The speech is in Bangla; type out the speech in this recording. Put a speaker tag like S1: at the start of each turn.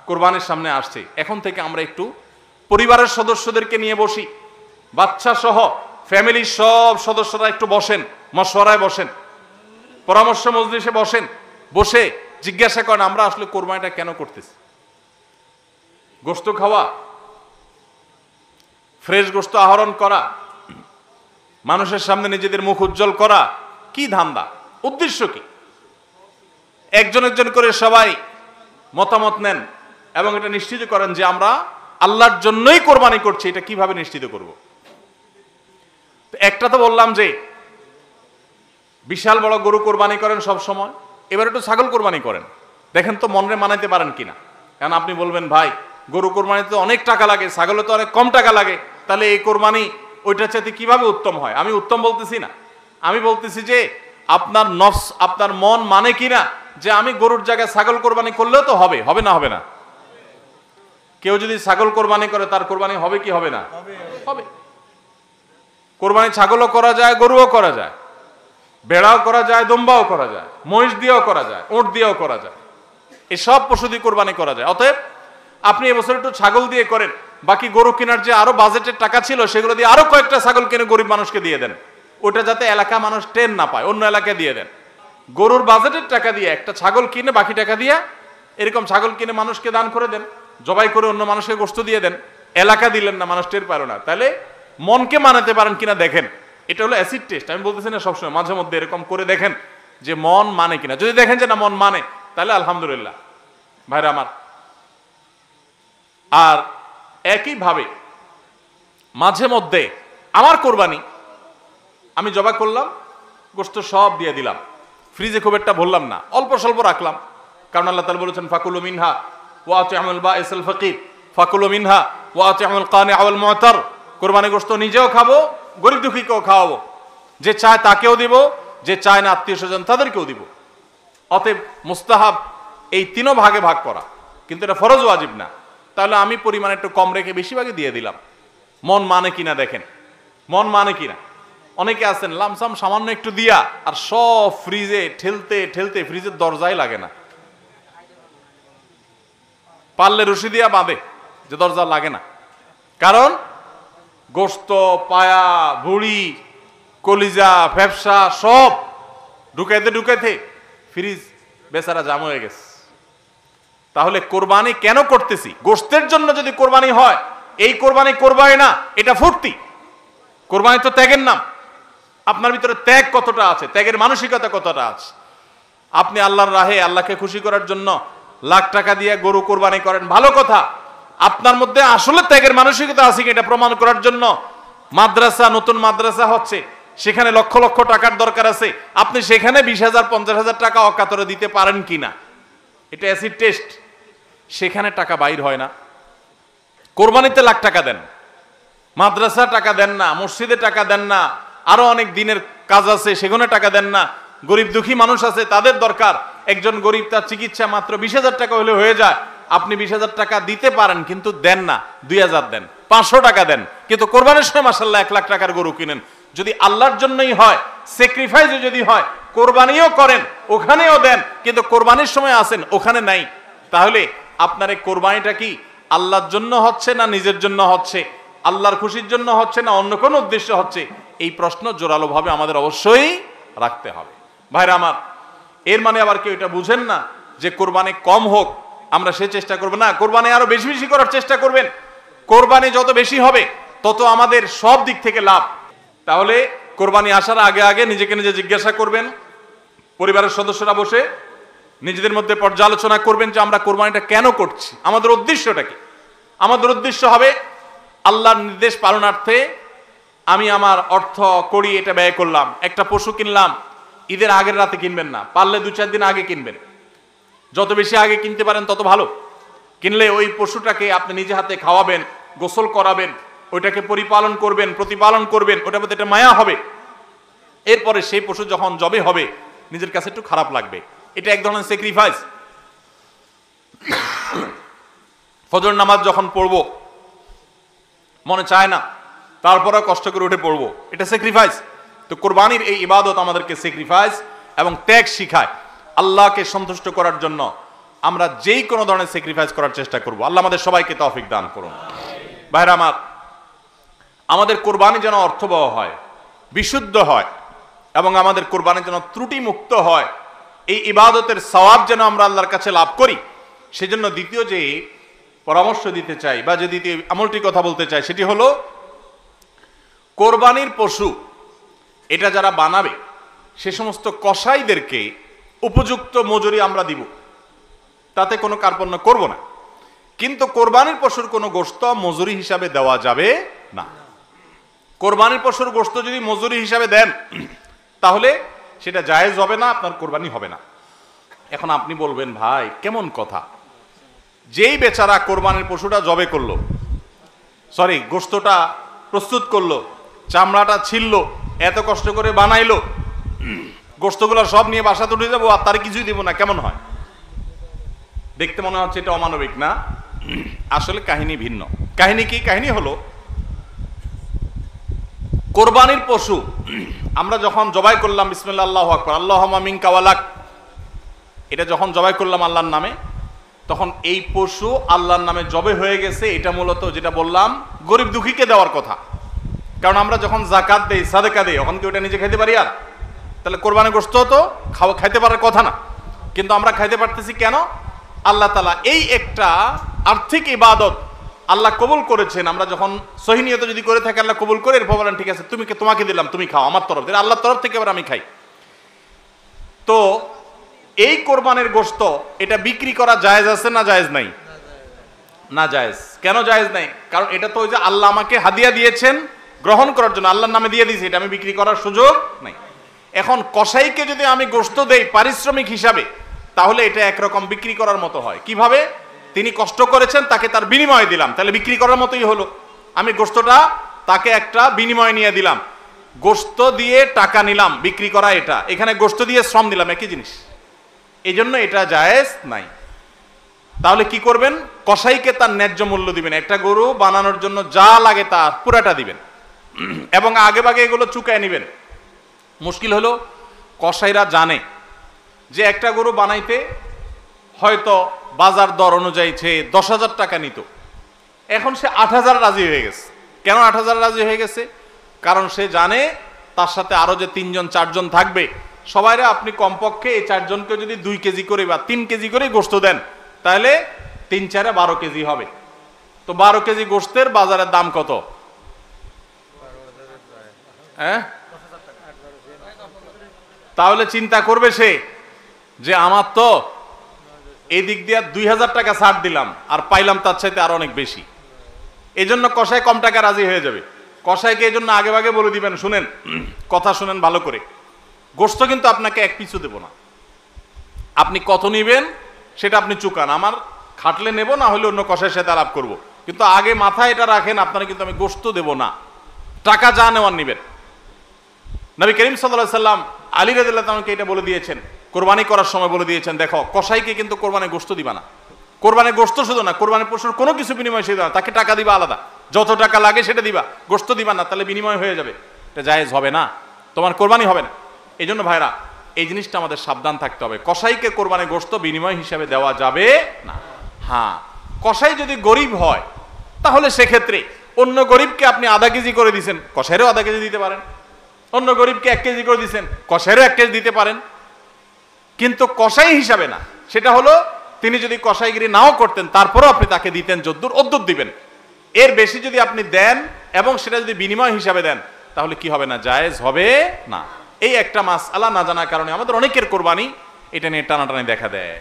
S1: কোরবানির সামনে আসছে, এখন থেকে আমরা একটু পরিবারের সদস্যদেরকে নিয়ে বসি, বাচ্চা সহ ফ্যামিলির সব সদস্যরা একটু বসেন, মশওয়ারায় বসেন, পরামর্শ মজলিসে বসেন, বসে জিজ্ঞাসা করেন আমরা আসলে কোরবানিটা কেন করতেছি। গোশত খাওয়া, ফ্রেশ গোশত আহরণ করা, মানুষের সামনে নিজেদের মুখ উজ্জ্বল করা, কি ধান্দা, উদ্দেশ্য কি? একজন একজন করে সবাই মতামত নেন এবং এটা নিশ্চিত করেন যে আমরা আল্লাহর জন্যই কোরবানি করছি। এটা কিভাবে নিশ্চিত করব? একটা তো বললাম যে বিশাল বড় গরু কোরবানি করেন সব সময়, এবার একটু ছাগল কোরবানি করেন, দেখেন তো মনে মানাইতে পারেন কিনা। কারণ আপনি বলবেন ভাই গরু কোরবানিতে অনেক টাকা লাগে, ছাগলে তো অনেক কম টাকা লাগে, তাহলে এই কোরবানি ওইটার চাইতে কিভাবে উত্তম হয়? আমি উত্তম বলতেছি না, আমি বলতেছি যে আপনার নফস, আপনার মন মানে কিনা যে আমি গরুর জায়গায় ছাগল কোরবানি করলেও তো হবে, হবে না হবে না? কেউ যদি ছাগল কোরবানি করে তার কোরবানি হবে কি হবে না? হবে। কোরবানি ছাগলও করা যায়, গরুও করা যায়, বেড়াও করা যায়, দম্বাও করা যায়, মহিষ দিয়েও করা যায়, উট দিয়েও করা যায়, এসব পশু দিয়ে কোরবানি করা যায়। অতএব আপনি এবছর একটু ছাগল দিয়ে করেন, বাকি গরু কেনার যে আরো বাজেটের টাকা ছিল সেগুলো দিয়ে আরো কয়েকটা ছাগল কিনে গরিব মানুষকে দিয়ে দেন, ওটা যাতে এলাকা মানুষ টেন না পায়, অন্য এলাকায় দিয়ে দেন। গরুর বাজেটের টাকা দিয়ে একটা ছাগল কিনে বাকি টাকা দিয়ে এরকম ছাগল কিনে মানুষকে দান করে দেন, জবাই করে অন্য মানুষকে গোশত দিয়ে দেন, এলাকা দিলেন না, মানুষ টের পারো না। তাহলে মনকে মানাতে পারেন কিনা দেখেন। এটা হলো অ্যাসিড টেস্ট, আমি বলতেছি না সবসময়, মাঝে মধ্যে এরকম করে দেখেন যে মন মানে কিনা। যদি দেখেন যে না মন মানে, তাহলে আলহামদুলিল্লাহ ভাইরা আমার। আর একইভাবে মাঝে মধ্যে আমার কোরবানি আমি জবাই করলাম, গোশত সব দিয়ে দিলাম, ফ্রিজে খুব একটা ভরলাম না, অল্প স্বল্প রাখলাম। কারণ আল্লাহ তাআলা বলেছেন ফাকুলু মিনহা ওয়া আতি'মুল বাঈসাল ফাকির, ফাকুলু মিনহা ওয়া আতি'মুল কানি' ওয়াল মু'তার। কোরবানি গোশত নিজেও খাবো, গরিব দুঃখীকেও খাওয়াবো, যে চায় তাকেও দিব, যে চায় না আত্মীয় স্বজন তাদেরকেও দিব। অতএব মুস্তাহাব এই তিনও ভাগে ভাগ করা, কিন্তু এটা ফরজ ওয়াজিব না। তাহলে আমি পরিমাণ একটু কম রেখে বেশিরভাগই দিয়ে দিলাম। মন মানে কিনা দেখেন, মন মানে কিনা। অনেকে আছেন লামসাম সামান্য একটু দিয়া আর সব ফ্রিজে ঠেলতে ঠেলতে ফ্রিজের দরজাই লাগে না, পারলে রশি দিয়া বাঁধে যে দরজা লাগে না। কারণ গোশত, পায়া, ভুড়ি, কলিজা, ফ্যাপসা সব ঢুকাইতে ঢুকাইতে ফ্রিজ বেচারা জাম হয়ে গেছে। তাহলে কোরবানি কেন করতেছি? গোশতের জন্য যদি কোরবানি হয়, এই কোরবানি করবাই না, এটা ফুর্তি। কোরবানি তো ত্যাগের নাম। আপনার ভিতরে ত্যাগ কতটা আছে, ত্যাগের মানসিকতা কতটা আছে। আপনি আল্লাহর রাহে, আল্লাহকে খুশি করার জন্য লাখ টাকা দিয়ে গরু কোরবানি করেন, ভালো কথা। আপনার মধ্যে আসলে ত্যাগের মানসিকতা আছে কি এটা প্রমাণ করার জন্য মাদ্রাসা, নতুন মাদ্রাসা হচ্ছে, সেখানে লক্ষ লক্ষ টাকার দরকার আছে, আপনি সেখানে 20,000 50,000 টাকা অকাতরে দিতে পারেন কিনা, এটা অ্যাসিড টেস্ট। সেখানে টাকা বাইর হয় না। কোরবানিতে লাখ টাকা দেন, মাদ্রাসা টাকা দেন না, মসজিদে টাকা দেন না, আরো অনেক দিনের কাজ আছে সেখানে টাকা দেন না। গরিব দুঃখী মানুষ আছে, তাদের দরকার। একজন গরিব তার চিকিৎসা মাত্র 20,000 টাকা হলে হয়ে যায়, আপনি 20,000 টাকা দিতে পারেন কিন্তু দেন না, 2,000 দেন, 500 টাকা দেন, কিন্তু কোরবানির সময় মাশাআল্লাহ 1 লাখ টাকার গরু কিনেন। যদি আল্লাহর জন্যই হয়, স্যাক্রিফাইস যদি হয়, কোরবানিও করেন, ওখানেও দেন, কিন্তু কোরবানির সময় আসেন ওখানে নাই, তাহলে আপনার এই কোরবানিটা কি আল্লাহর জন্য হচ্ছে না নিজের জন্য হচ্ছে, আল্লাহর খুশির জন্য হচ্ছে না অন্য কোনো উদ্দেশ্য হচ্ছে? এই প্রশ্ন জোরালোভাবে আমাদের অবশ্যই রাখতে হবে। ভাইরা আমার, এর মানে আবার কেউ এটা বুঝেন না যে কোরবানি কম হোক আমরা সে চেষ্টা করব না, কোরবানি আরো বেশি বেশি করার চেষ্টা করবেন। কোরবানি যত বেশি হবে তত আমাদের সব দিক থেকে লাভ। তাহলে কোরবানি আসার আগে আগে নিজেকে নিজে জিজ্ঞাসা করবেন, পরিবারের সদস্যরা বসে নিজেদের মধ্যে পর্যালোচনা করবেন যে আমরা কোরবানিটা কেন করছি, আমাদের উদ্দেশ্যটা কি। আমাদের উদ্দেশ্য হবে আল্লাহর নির্দেশ পালনার্থে আমি আমার অর্থ করি, এটা ব্যয় করলাম। একটা পশু কিনলাম, ঈদের আগের রাতে কিনবেন না, পারলে 2-4 দিন আগে কিনবেন। যত বেশি আগে কিনতে পারেন তত ভালো। কিনলে ওই পশুটাকে আপনি নিজে হাতে খাওয়াবেন, গোসল করাবেন, ওইটাকে পরিপালন করবেন, প্রতিপালন করবেন, ওটার মধ্যে একটা মায়া হবে। এরপরে সেই পশু যখন জবে হবে নিজের কাছে একটু খারাপ লাগবে, এটা এক ধরনের স্যাক্রিফাইস। ফজর নামাজ যখন পড়বো মনে চায় না, তারপরে কষ্ট করে উঠে পড়বো, এটা স্যাক্রিফাইস। তো কোরবানির এই ইবাদত আমাদেরকে স্যাক্রিফাইস এবং ত্যাগ শিখায়। আল্লাহকে সন্তুষ্ট করার জন্য আমরা যেই কোনো ধরনের স্যাক্রিফাইস করার চেষ্টা করব। আল্লাহ আমাদের সবাইকে তৌফিক দান করুন। ভাইরা আমার, আমাদের কোরবানি যেন অর্থবহ হয়, বিশুদ্ধ হয়, এবং আমাদের কোরবানি যেন ত্রুটি মুক্ত হয়, এই ইবাদতের সওয়াব যেন আমরা আল্লাহর কাছে লাভ করি, সেজন্য দ্বিতীয় যে পরামর্শ দিতে চাই বা যে দ্বিতীয় আমলটির কথা বলতে চাই সেটি হলো, কোরবানির পশু এটা যারা বানাবে সে সমস্ত কসাইদেরকে উপযুক্ত মজুরি আমরা দিব, তাতে কোনো কার্পণ্য করব না। কিন্তু কোরবানির পশুর কোনো গোশত মজুরি হিসাবে দেওয়া যাবে না। কোরবানির পশুর গোশত যদি মজুরি হিসাবে দেন তাহলে সেটা জায়েজ হবে না, আপনার কোরবানি হবে না। এখন আপনি বলবেন, ভাই কেমন কথা, যেই বেচারা কোরবানির পশুটা জবে করলো, সরি গোশতটা প্রস্তুত করলো, চামড়াটা ছিললো, এত কষ্ট করে বানাইলো, গোশতগুলো সব নিয়ে বাসাতে উঠে যাবো আর তার কিছুই দিব না, কেমন হয়? দেখতে মনে হচ্ছে এটা অমানবিক না? আসলে কাহিনী ভিন্ন। কাহিনী কি? কাহিনী হলো, কোরবানির পশু আমরা যখন জবাই করলাম, বিসমিল্লাহ আল্লাহু আকবার, আল্লাহুম্মা মিনকা ওয়ালাক, এটা যখন জবাই করলাম আল্লাহর নামে, তখন এই পশু আল্লাহর নামে জবে হয়ে গেছে। এটা মূলত যেটা বললাম, গরিব দুঃখীকে দেওয়ার কথা। কারণ আমরা যখন যাকাত দেই, সাদেকা দেই, তখন কি ওটা নিজে খাইতে পারি? আর তাহলে কোরবানির গোশত তো খাইতে পারার কথা না, কিন্তু আমরা খাইতে পারতেছি কেন? আল্লাহ তাআলা এই একটা আর্থিক ইবাদত আল্লাহ কবুল করেছেন। আমরা যখন সহি নিয়ত যদি করে থাকি, আল্লাহ কবুল করে এরপর বলেন ঠিক আছে তোমাকে দিলাম, তুমি খাও আমার তরফ থেকে, আল্লাহর তরফ থেকে এবার আমি খাই। তো এই কোরবানির গোশত এটা বিক্রি করা জায়েজ আছে না জায়েজ নাই? না জায়েজ। কেন জায়েজ নাই? কারণ এটা তো ওই যে আল্লাহ আমাকে হাদিয়া দিয়েছেন গ্রহণ করার জন্য, আল্লাহর নামে দিয়ে দিয়েছি, এটা আমি বিক্রি করার সুযোগ নাই। এখন কসাইকে যদি আমি গোশত দেই পারিশ্রমিক হিসাবে, তাহলে এটা একরকম বিক্রি করার মতো হয়। কিভাবে? তিনি কষ্ট করেছেন, তাকে তার বিনিময় দিলাম, তাহলে বিক্রি করার মতোই হলো। আমি গোশতটা তাকে একটা বিনিময় নিয়ে দিলাম, গোশত দিয়ে টাকা নিলাম, বিক্রি করা এটা, এখানে গোশত দিয়ে শ্রম দিলাম, একই জিনিস। এই জন্য এটা জায়েজ নাই। তাহলে কি করবেন? কসাইকে তার ন্যায্য মূল্য দিবেন, একটা গরু বানানোর জন্য যা লাগে তার পুরাটা দিবেন, এবং আগে ভাগে এগুলো চুকায় নিবেন। মুশকিল হলো, কসাইরা জানে যে একটা গরু বানাইতে হয়তো বাজার দর অনুযায়ী সে 10,000 টাকা নিত, এখন সে 8,000 রাজি হয়ে গেছে। কেন 8,000 রাজি হয়ে গেছে? কারণ সে জানে তার সাথে আরো যে 3জন 4জন থাকবে, সবাইরে আপনি কমপক্ষে এই 4 জনকে যদি 2 কেজি করে বা 3 কেজি করে গোশত দেন, তাহলে 3-4 12 কেজি হবে। তো 12 কেজি গোশতের বাজারের দাম কত? হ্যাঁ, তাহলে চিন্তা করবে সে যে আমার তো এই দিক দিয়ে 2,000 টাকা ছাড় দিলাম আর পাইলাম তার চাইতে আরো অনেক বেশি। এই জন্য কসাই কম টাকা রাজি হয়ে যাবে। কসাইকে এই জন্য আগে ভাগে বলে দিবেন, শুনেন, কথা শুনেন ভালো করে, গোশত কিন্তু আপনাকে এক পিছু দেব না, আপনি কত নিবেন সেটা আপনি চুকান, আমার খাটলে নেব, না হলে অন্য কসাইয়ের সাথে আলাপ করব, কিন্তু আগে মাথায় এটা রাখেন, আপনারা কিন্তু আমি গোশত দেব না, টাকা যা নেওয়ার নিবেন। নবী করিম সাল্লাল্লাহু আলাইহি সাল্লাম আলী রাদিয়াল্লাহু আনহুকে এটা বলে দিয়েছেন, কোরবানি করার সময় বলে দিয়েছেন, দেখো কসাইকে কিন্তু কোরবানির গোশত দিবা না, কোরবানির গোশত শুধু না, কোরবানির পশুর কোনো কিছু বিনিময় সে দিবা না, তাকে টাকা দিবা আলাদা, যত টাকা লাগে সেটা দিবা, গোশত দিবা না, তাহলে বিনিময় হয়ে যাবে, এটা জায়েজ হবে না, তোমার কোরবানি হবে না। এই জন্য ভাইরা এই জিনিসটা আমাদের সাবধান থাকতে হবে, কসাইকে কোরবানির গোশত বিনিময় হিসাবে দেওয়া যাবে না। হ্যাঁ, কসাই যদি গরিব হয় তাহলে সেক্ষেত্রে অন্য গরিবকে আপনি আধা কেজি করে দিচ্ছেন, কসাইরও আধা কেজি দিতে পারেন, অন্য গরিবকে 1 কেজি করে দিচ্ছেন, কসাইরও 1 কেজি দিতে পারেন, কিন্তু কসাই হিসাবে না। সেটা হলো তিনি যদি কসাইগিরি নাও করতেন তারপরেও আপনি তাকে দিতেন যদ্দুর অদ্দুর দিবেন। এর বেশি যদি আপনি দেন এবং সেটা যদি বিনিময় হিসাবে দেন তাহলে কি হবে না? জায়েজ হবে না। এই একটা মাসআলা না জানার কারণে আমাদের অনেকের কোরবানি এটা নিয়ে টানাটানি দেখা দেয়।